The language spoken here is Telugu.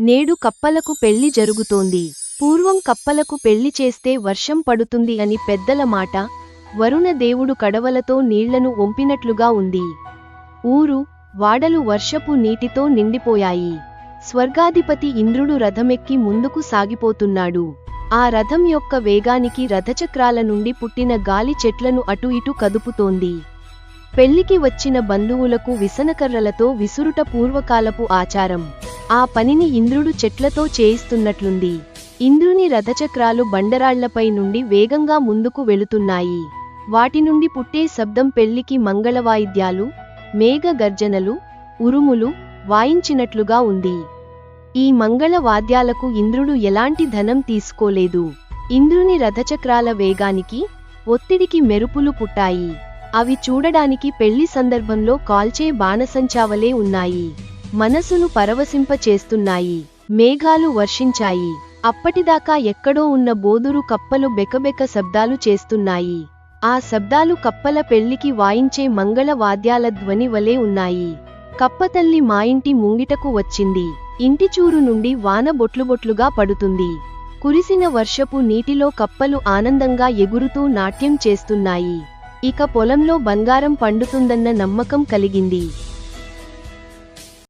నేడు కప్పలకు పెళ్లి జరుగుతోంది. పూర్వం కప్పలకు పెళ్లి చేస్తే వర్షం పడుతుంది అని పెద్దల మాట. వరుణ దేవుడు కడవలతో నీళ్లను ఒంపినట్లుగా ఉంది. ఊరు వాడలు వర్షపు నీటితో నిండిపోయాయి. స్వర్గాధిపతి ఇంద్రుడు రథమెక్కి ముందుకు సాగిపోతున్నాడు. ఆ రథం యొక్క వేగానికి రథచక్రాల నుండి పుట్టిన గాలి చెట్లను అటు ఇటు కదుపుతోంది. పెళ్లికి వచ్చిన బంధువులకు విసనకర్రలతో విసురుట పూర్వకాలపు ఆచారం. ఆ పనిని ఇంద్రుడు చెట్లతో చేయిస్తున్నట్లుంది. ఇంద్రుని రథచక్రాలు బండరాళ్లపై నుండి వేగంగా ముందుకు వెళుతున్నాయి. వాటి నుండి పుట్టే శబ్దం పెళ్లికి మంగళవాయిద్యాలు, మేఘ గర్జనలు, ఉరుములు వాయించినట్లుగా ఉంది. ఈ మంగళ వాద్యాలకు ఇంద్రుడు ఎలాంటి ధనం తీసుకోలేదు. ఇంద్రుని రథచక్రాల వేగానికి, ఒత్తిడికి మెరుపులు పుట్టాయి. అవి చూడడానికి పెళ్లి సందర్భంలో కాల్చే బాణసంచావలే ఉన్నాయి. మనసును పరవశింప చేస్తున్నాయి. మేఘాలు వర్షించాయి. అప్పటిదాకా ఎక్కడో ఉన్న బోదురు కప్పలు బెకబెక శబ్దాలు చేస్తున్నాయి. ఆ శబ్దాలు కప్పల పెళ్లికి వాయించే మంగళ వాద్యాల ధ్వని వలె ఉన్నాయి. కప్పతల్లి మా ఇంటి ముంగిటకు వచ్చింది. ఇంటిచూరు నుండి వాన బొట్లుబొట్లుగా పడుతుంది. కురిసిన వర్షపు నీటిలో కప్పలు ఆనందంగా ఎగురుతూ నాట్యం చేస్తున్నాయి. ఇక పొలంలో బంగారం పండుతుందన్న నమ్మకం కలిగింది.